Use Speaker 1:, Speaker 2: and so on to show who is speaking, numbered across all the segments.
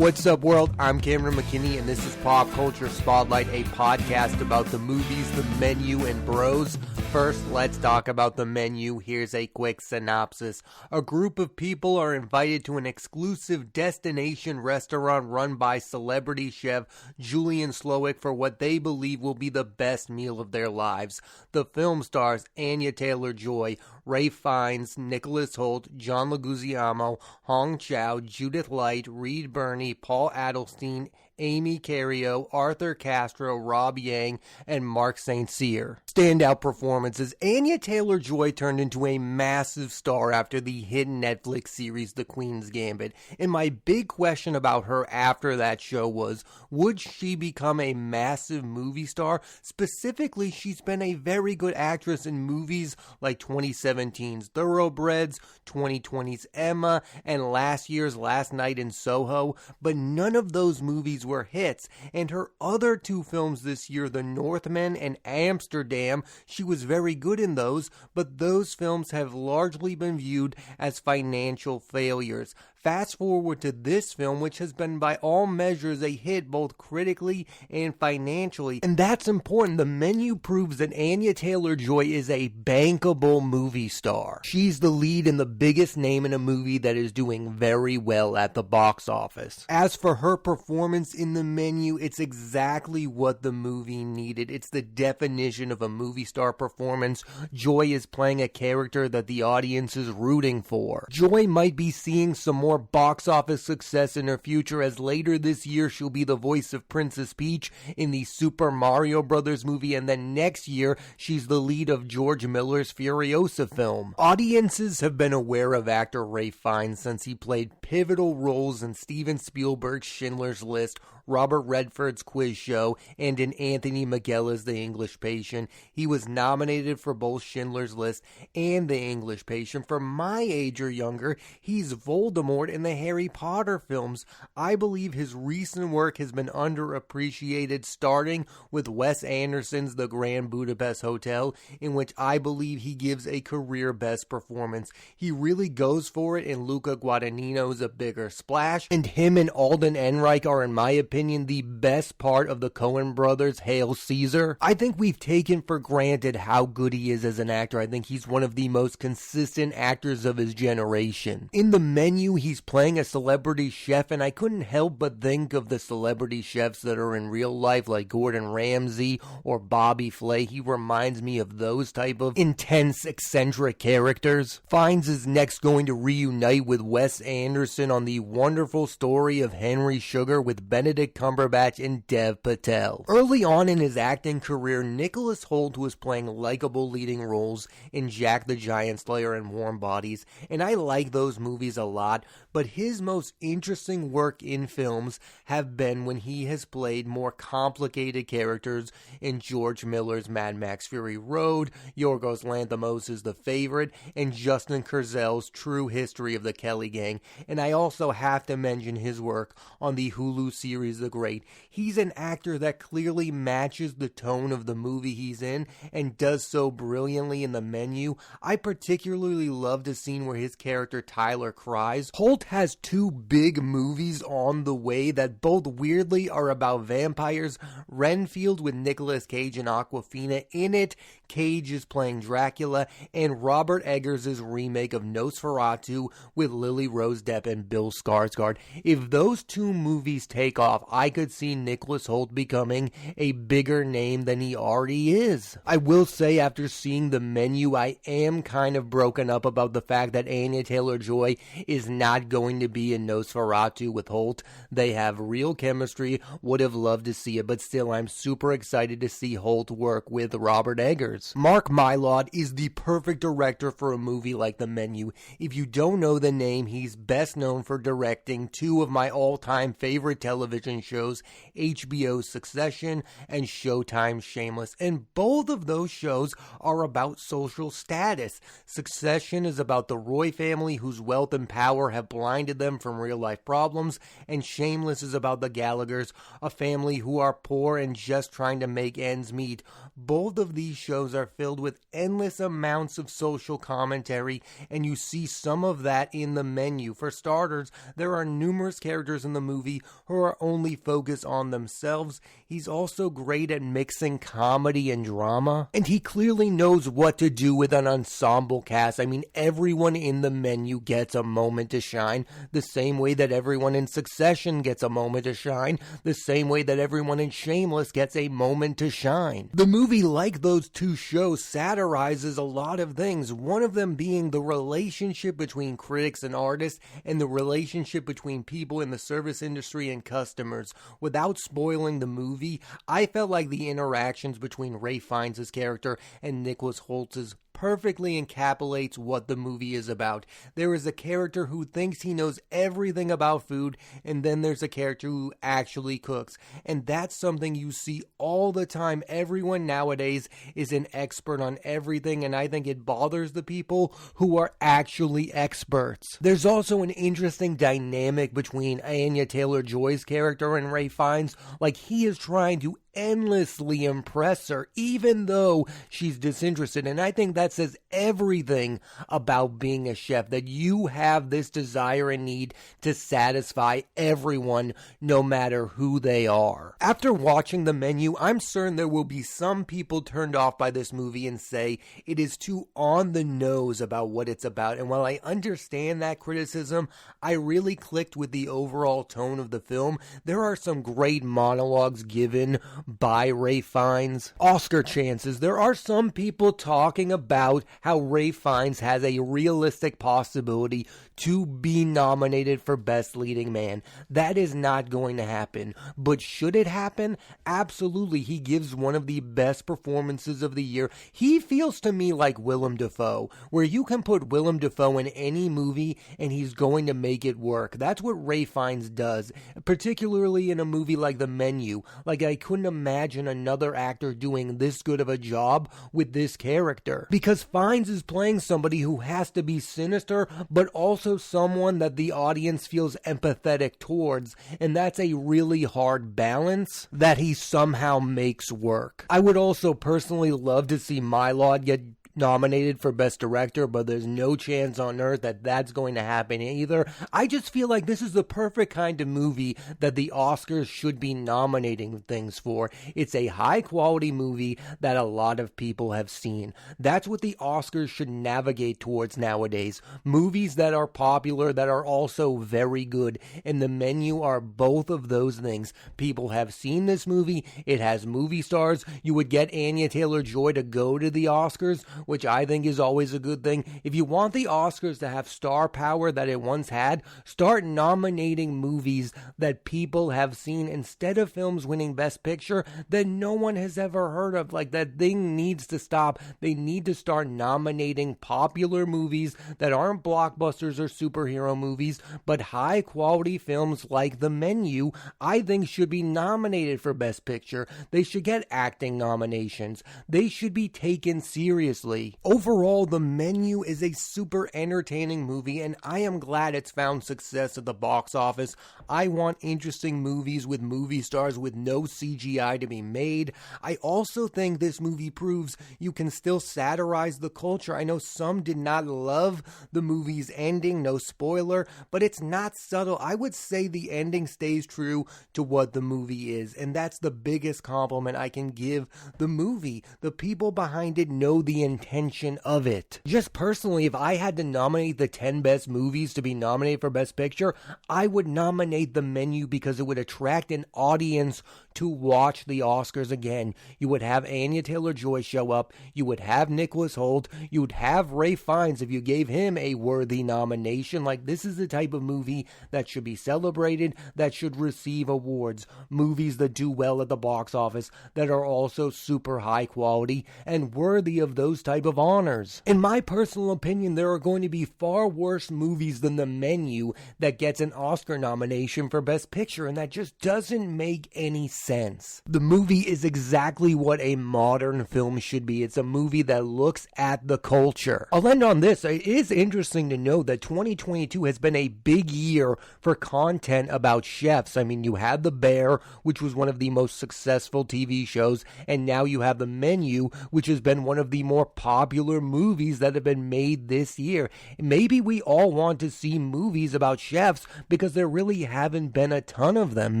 Speaker 1: What's up, world? I'm Cameron McKinney, and this is Pop Culture Spotlight, a podcast about the movies, the menu, and bros. First, let's talk about the menu. Here's a quick synopsis. A group of people are invited to an exclusive destination restaurant run by celebrity chef Julian Slowik for what they believe will be the best meal of their lives. The film stars Anya Taylor Joy, Ralph Fiennes, Nicholas Hoult, John Leguizamo, Hong Chow, Judith Light, Reed Birney, Paul Adelstein, Amy Cario, Arthur Castro, Rob Yang, and Mark St. Cyr. Standout performances. Anya Taylor-Joy turned into a massive star after the hit Netflix series The Queen's Gambit, and my big question about her after that show was, would she become a massive movie star? Specifically, she's been a very good actress in movies like 2017's Thoroughbreds, 2020's Emma, and last year's Last Night in Soho, but none of those movies were hits, and her other two films this year, The Northman and Amsterdam, she was very good in those, but those films have largely been viewed as financial failures. Fast forward to this film, which has been by all measures a hit both critically and financially. And that's important. The menu proves that Anya Taylor-Joy is a bankable movie star. She's the lead and the biggest name in a movie that is doing very well at the box office. As for her performance in the menu, it's exactly what the movie needed. It's the definition of a movie star performance. Joy is playing a character that the audience is rooting for. Joy might be seeing some more box office success in her future, as later this year she'll be the voice of Princess Peach in the Super Mario Bros. Movie, and then next year she's the lead of George Miller's Furiosa film. Audiences have been aware of actor Ralph Fiennes since he played pivotal roles in Steven Spielberg's Schindler's List, Robert Redford's Quiz Show, and in Anthony Minghella The English Patient. He was nominated for both Schindler's List and The English Patient. For my age or younger, he's Voldemort in the Harry Potter films. I believe his recent work has been underappreciated, starting with Wes Anderson's The Grand Budapest Hotel, in which I believe he gives a career best performance. He really goes for it in Luca Guadagnino's A Bigger Splash, and him and Alden Ehrenreich are, in my opinion, the best part of the Coen brothers' Hail Caesar. I think we've taken for granted how good he is as an actor. I think he's one of the most consistent actors of his generation. In the menu, he's playing a celebrity chef, and I couldn't help but think of the celebrity chefs that are in real life, like Gordon Ramsay or Bobby Flay. He reminds me of those type of intense, eccentric characters. Fiennes is next going to reunite with Wes Anderson on the wonderful story of Henry Sugar with Benedict Cumberbatch and Dev Patel. Early on in his acting career, Nicholas Hoult was playing likable leading roles in Jack the Giant Slayer and Warm Bodies, and I like those movies a lot, but his most interesting work in films have been when he has played more complicated characters in George Miller's Mad Max Fury Road, Yorgos Lanthimos' The Favorite, and Justin Kurzel's True History of the Kelly Gang, and I also have to mention his work on the Hulu series The Great. He's an actor that clearly matches the tone of the movie he's in and does so brilliantly in the menu. I particularly love the scene where his character Tyler cries. Hoult has two big movies on the way that both weirdly are about vampires. Renfield with Nicolas Cage and Awkwafina in it. Cage is playing Dracula, and Robert Eggers' remake of Nosferatu with Lily Rose Depp and Bill Skarsgård. If those two movies take off, I could see Nicholas Hoult becoming a bigger name than he already is. I will say, after seeing the menu, I am kind of broken up about the fact that Anya Taylor-Joy is not going to be in Nosferatu with Hoult. They have real chemistry, would have loved to see it, but still I'm super excited to see Hoult work with Robert Eggers. Mark Mylod is the perfect director for a movie like The Menu. If you don't know the name, he's best known for directing two of my all-time favorite television shows, HBO's Succession and Showtime's Shameless, and both of those shows are about social status. Succession is about the Roy family whose wealth and power have blinded them from real life problems, and Shameless is about the Gallaghers, a family who are poor and just trying to make ends meet. Both of these shows are filled with endless amounts of social commentary, and you see some of that in The Menu. For starters, there are numerous characters in the movie who are only focused on themselves. He's also great at mixing comedy and drama, and he clearly knows what to do with an ensemble cast. I mean, everyone in The Menu gets a moment to shine, the same way that everyone in Succession gets a moment to shine, the same way that everyone in Shameless gets a moment to shine. The movie, like those two shows, satirizes a lot of things, one of them being the relationship between critics and artists, and the relationship between people in the service industry and customers. Without spoiling the movie, I felt like the interactions between Ralph Fiennes' character and Nicholas Hoult's perfectly encapsulates what the movie is about. There is a character who thinks he knows everything about food, and then there's a character who actually cooks. And that's something you see all the time. Everyone nowadays is an expert on everything, and I think it bothers the people who are actually experts. There's also an interesting dynamic between Anya Taylor Joy's character and Ralph Fiennes. Like, he is trying to endlessly impress her, even though she's disinterested. And I think that says everything about being a chef, that you have this desire and need to satisfy everyone, no matter who they are. After watching The Menu, I'm certain there will be some people turned off by this movie and say it is too on the nose about what it's about. And while I understand that criticism, I really clicked with the overall tone of the film. There are some great monologues given by Ralph Fiennes. Oscar chances. There are some people talking about how Ralph Fiennes has a realistic possibility to be nominated for Best Leading Man. That is not going to happen. But should it happen? Absolutely. He gives one of the best performances of the year. He feels to me like Willem Dafoe, where you can put Willem Dafoe in any movie and he's going to make it work. That's what Ralph Fiennes does, particularly in a movie like The Menu. Like, I couldn't imagine another actor doing this good of a job with this character, because Fiennes is playing somebody who has to be sinister, but also someone that the audience feels empathetic towards, and that's a really hard balance that he somehow makes work. I would also personally love to see Mylod get nominated for Best Director, but there's no chance on earth that that's going to happen either. I just feel like this is the perfect kind of movie that the Oscars should be nominating things for. It's a high quality movie that a lot of people have seen. That's what the Oscars should navigate towards nowadays. Movies that are popular, that are also very good, and The Menu are both of those things. People have seen this movie. It has movie stars. You would get Anya Taylor Joy to go to the Oscars, which I think is always a good thing. If you want the Oscars to have star power that it once had, start nominating movies that people have seen instead of films winning Best Picture that no one has ever heard of. Like, that thing needs to stop. They need to start nominating popular movies that aren't blockbusters or superhero movies, but high quality films like The Menu, I think, should be nominated for Best Picture. They should get acting nominations. They should be taken seriously. Overall, The Menu is a super entertaining movie, and I am glad it's found success at the box office. I want interesting movies with movie stars with no CGI to be made. I also think this movie proves you can still satirize the culture. I know some did not love the movie's ending, no spoiler, but it's not subtle. I would say the ending stays true to what the movie is, and that's the biggest compliment I can give the movie. The people behind it know the intention of it. Just personally, if I had to nominate the 10 best movies to be nominated for Best Picture, I would nominate The Menu because it would attract an audience to watch the Oscars again. You would have Anya Taylor Joy show up, you would have Nicholas Hoult, you would have Ralph Fiennes if you gave him a worthy nomination. Like, this is the type of movie that should be celebrated, that should receive awards. Movies that do well at the box office, that are also super high quality and worthy of those type of honors. In my personal opinion, there are going to be far worse movies than The Menu that gets an Oscar nomination for Best Picture, and that just doesn't make any sense. The movie is exactly what a modern film should be. It's a movie that looks at the culture. I'll end on this. It is interesting to know that 2022 has been a big year for content about chefs. I mean, you had The Bear, which was one of the most successful TV shows, and now you have The Menu, which has been one of the more popular movies that have been made this year. Maybe we all want to see movies about chefs because there really haven't been a ton of them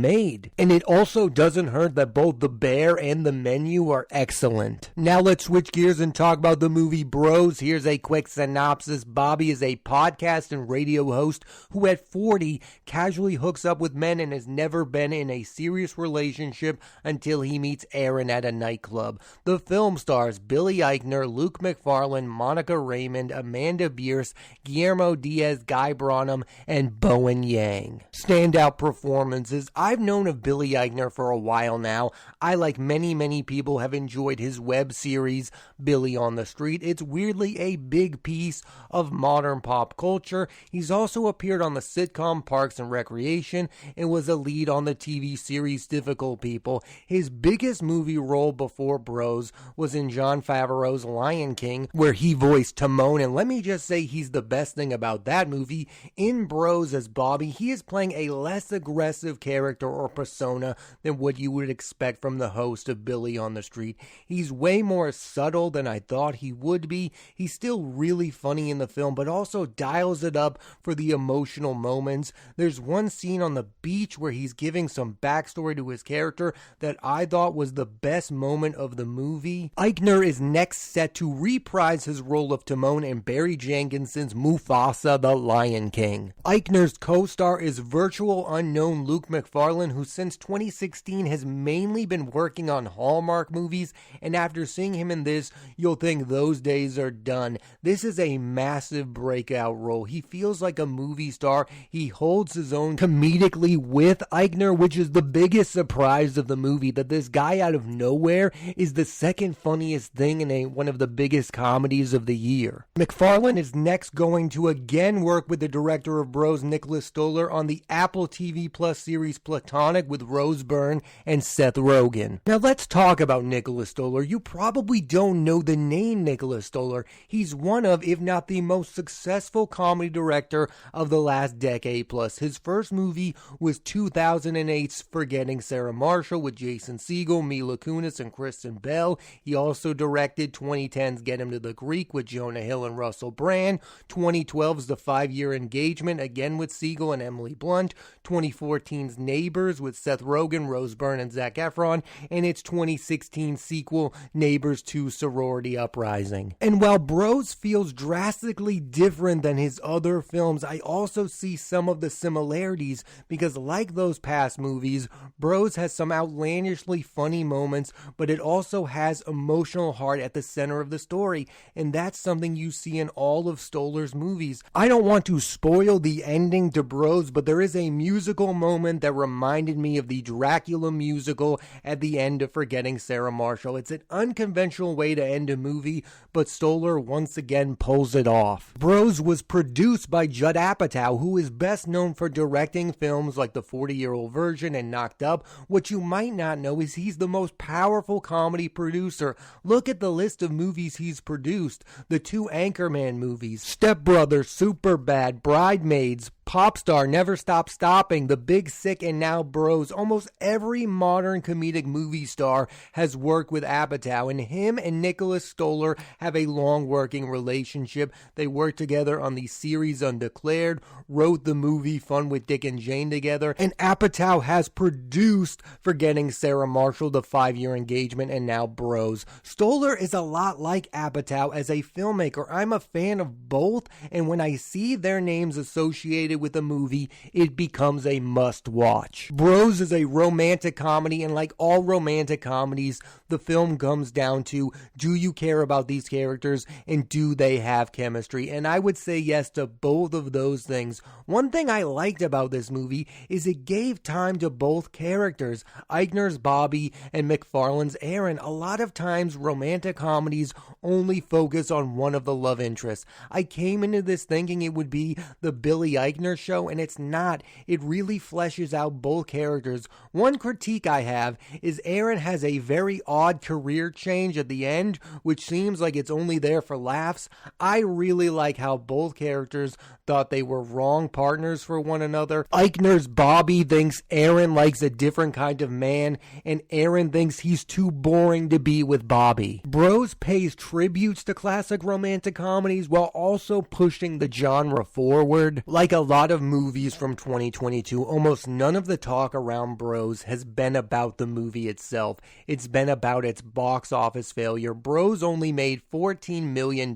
Speaker 1: made. And it also doesn't hurt that both The Bear and The Menu are excellent. Now let's switch gears and talk about the movie Bros. Here's a quick synopsis. Bobby is a podcast and radio host who at 40 casually hooks up with men and has never been in a serious relationship until he meets Aaron at a nightclub. The film stars Billy Eichner, Luke McFarlane, Monica Raymond, Amanda Bierce, Guillermo Diaz, Guy Branum, and Bowen Yang. Standout performances. I've known of Billy Eichner for a while now. I, like many people, have enjoyed his web series, Billy on the Street. It's weirdly a big piece of modern pop culture. He's also appeared on the sitcom Parks and Recreation and was a lead on the TV series Difficult People. His biggest movie role before Bros was in Jon Favreau's Lion King, where he voiced Timon, and let me just say he's the best thing about that movie. In Bros as Bobby, he is playing a less aggressive character or persona than what you would expect from the host of Billy on the Street. He's way more subtle than I thought he would be. He's still really funny in the film, but also dials it up for the emotional moments. There's one scene on the beach where he's giving some backstory to his character that I thought was the best moment of the movie. Eichner is next set to reprise his role of Timon in Barry Jenkinson's Mufasa the Lion King. Eichner's co-star is virtual unknown Luke McFarlane, who since 2016 has mainly been working on Hallmark movies, and after seeing him in this, you'll think those days are done. This is a massive breakout role. He feels like a movie star. He holds his own comedically with Eichner, which is the biggest surprise of the movie, that this guy out of nowhere is the second funniest thing in one of the biggest comedies of the year. McFarlane is next going to again work with the director of Bros, Nicholas Stoller, on the Apple TV Plus series Platonic with Rose Byrne and Seth Rogen. Now let's talk about Nicholas Stoller. You probably don't know the name Nicholas Stoller. He's one of, if not the most successful comedy director of the last decade plus. His first movie was 2008's Forgetting Sarah Marshall with Jason Segel, Mila Kunis, and Kristen Bell. He also directed 2010's Get Him to the Greek with Jonah Hill and Russell Brand, 2012's The 5-Year Engagement, again with Segel and Emily Blunt, 2014's Neighbors with Seth Rogen, Rose Byrne, and Zac Efron, and its 2016 sequel, Neighbors 2 Sorority Uprising. And while Bros feels drastically different than his other films, I also see some of the similarities because, like those past movies, Bros has some outlandishly funny moments, but it also has emotional heart at the center of the story, and that's something you see in all of Stoller's movies. I don't want to spoil the ending to Bros, but there is a musical moment that reminded me of the Dracula musical at the end of Forgetting Sarah Marshall. It's an unconventional way to end a movie, but Stoller once again pulls it off. Bros was produced by Judd Apatow, who is best known for directing films like The 40-Year-Old Virgin and Knocked Up. What you might not know is he's the most powerful comedy producer. Look at the list of movies he's produced. The 2 Anchorman movies, Step Brothers, Superbad, Bridesmaids, Popstar, Never Stop Stopping, The Big Sick, and now Bros. Almost every modern comedic movie star has worked with Apatow, and him and Nicholas Stoller have a long working relationship. They worked together on the series Undeclared, wrote the movie Fun with Dick and Jane together, and Apatow has produced Forgetting Sarah Marshall, The 5-Year Engagement, and now Bros. Stoller is a lot like Apatow as a filmmaker. I'm a fan of both, and when I see their names associated with a movie, it becomes a must-watch. Bros is a romantic comedy, and like all romantic comedies, the film comes down to, do you care about these characters, and do they have chemistry? And I would say yes to both of those things. One thing I liked about this movie is it gave time to both characters, Eichner's Bobby and McFarlane's Aaron. A lot of times, romantic comedies only focus on one of the love interests. I came into this thinking it would be the Billy Eichner show, and it's not. It really fleshes out both characters. One critique I have is Aaron has a very odd career change at the end, which seems like it's only there for laughs. I really like how both characters thought they were wrong partners for one another. Eichner's Bobby thinks Aaron likes a different kind of man, and Aaron thinks he's too boring to be with Bobby. Bros pays tributes to classic romantic comedies while also pushing the genre forward. Like a lot of movies from 2022, almost none of the talk around Bros has been about the movie itself. It's been about its box office failure. Bros only made $14 million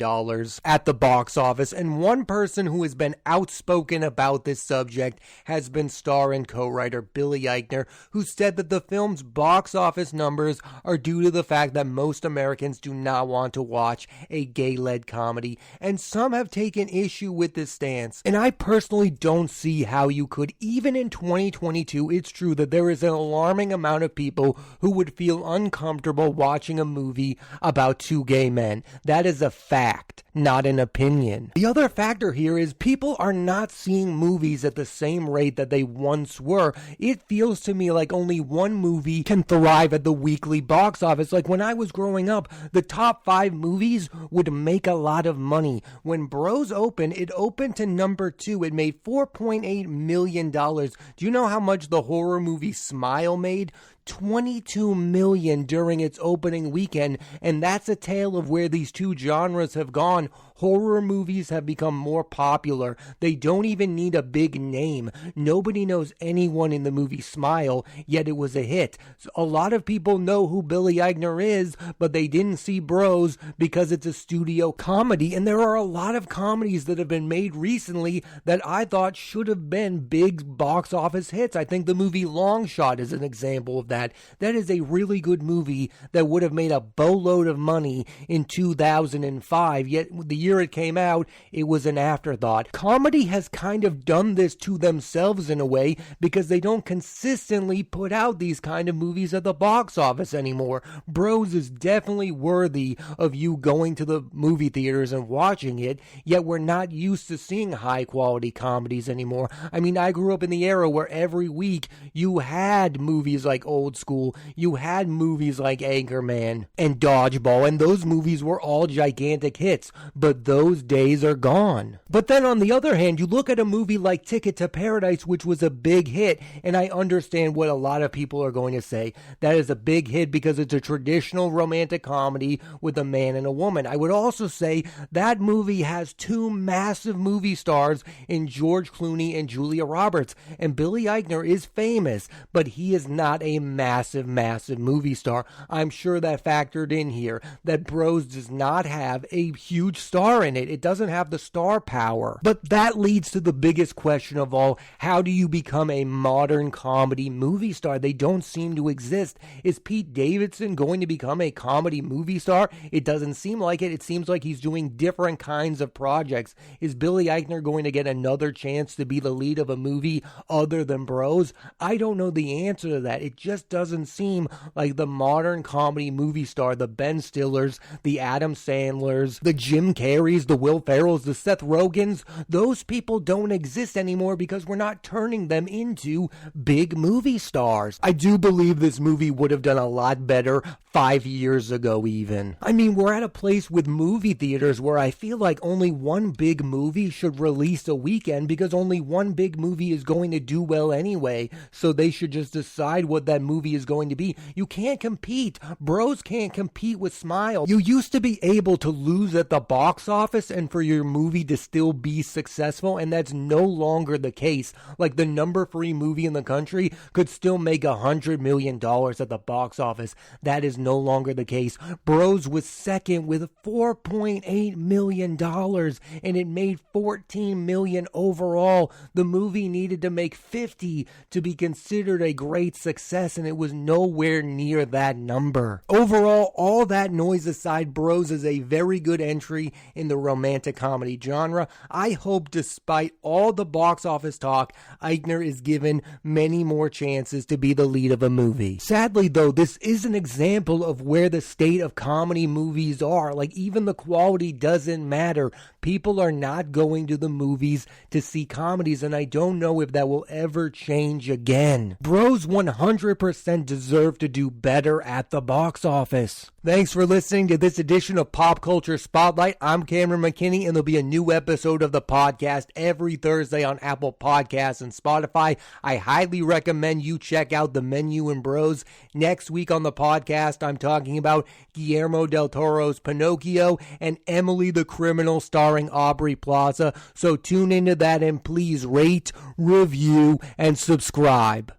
Speaker 1: at the box office, and one person who has been outspoken about this subject has been star and co-writer Billy Eichner, who said that the film's box office numbers are due to the fact that most Americans do not want to watch a gay-led comedy, and some have taken issue with this stance. And I personally don't see how you could. Even in 2022, it's true that there is an alarming amount of people who would feel uncomfortable watching a movie about two gay men. That is a fact, not an opinion. The other factor here is people are not seeing movies at the same rate that they once were. It feels to me like only one movie can thrive at the weekly box office. Like when I was growing up, the top 5 movies would make a lot of money. When Bros opened, it opened to number 2. It made $4.8 million. Do you know how much the horror movie Smile made? $22 million during its opening weekend, and that's a tale of where these two genres have gone. Horror movies have become more popular. They don't even need a big name. Nobody knows anyone in the movie Smile, yet it was a hit. So a lot of people know who Billy Eichner is, but they didn't see Bros because it's a studio comedy, and there are a lot of comedies that have been made recently that I thought should have been big box office hits. I think the movie Long Shot is an example of that. That is a really good movie that would have made a boatload of money in 2005, yet the year it came out, it was an afterthought. Comedy has kind of done this to themselves in a way because they don't consistently put out these kind of movies at the box office anymore. Bros is definitely worthy of you going to the movie theaters and watching it, yet we're not used to seeing high quality comedies anymore. I mean, I grew up in the era where every week you had movies like Old School, you had movies like Anchorman and Dodgeball, and those movies were all gigantic hits, but those days are gone. But then on the other hand, you look at a movie like Ticket to Paradise, which was a big hit, and I understand what a lot of people are going to say. That is a big hit because it's a traditional romantic comedy with a man and a woman. I would also say that movie has 2 massive movie stars in George Clooney and Julia Roberts, and Billy Eichner is famous, but he is not a massive movie star. I'm sure that factored in here, that Bros does not have a huge star in it. It doesn't have the star power. But that leads to the biggest question of all. How do you become a modern comedy movie star? They don't seem to exist. Is Pete Davidson going to become a comedy movie star? It doesn't seem like it. It seems like he's doing different kinds of projects. Is Billy Eichner going to get another chance to be the lead of a movie other than Bros? I don't know the answer to that. It just doesn't seem like the modern comedy movie star, the Ben Stillers, the Adam Sandlers, the Jim Carreys, the Will Ferrells, the Seth Rogens. Those people don't exist anymore because we're not turning them into big movie stars. I do believe this movie would have done a lot better 5 years ago even. I mean, we're at a place with movie theaters where I feel like only one big movie should release a weekend because only one big movie is going to do well anyway, so they should just decide what that movie is going to be. You can't compete. Bros can't compete with Smile. You used to be able to lose at the box office and for your movie to still be successful, and that's no longer the case. Like the number 3 movie in the country could still make $100 million at the box office. That is no longer the case. Bros was second with $4.8 million, and it made $14 million overall. The movie needed to make 50 to be considered a great success, and it was nowhere near that number. Overall, all that noise aside, Bros is a very good entry in the romantic comedy genre. I hope, despite all the box office talk, Eichner is given many more chances to be the lead of a movie. Sadly, though, this is an example of where the state of comedy movies are. Like, even the quality doesn't matter. People are not going to the movies to see comedies, and I don't know if that will ever change again. Bros 100% deserve to do better at the box office. Thanks for listening to this edition of Pop Culture Spotlight. I'm Cameron McKinney, and there'll be a new episode of the podcast every Thursday on Apple Podcasts and Spotify. I highly recommend you check out The Menu and Bros. Next week on the podcast, I'm talking about Guillermo del Toro's Pinocchio and Emily the Criminal starring Aubrey Plaza. So tune into that and please rate, review, and subscribe.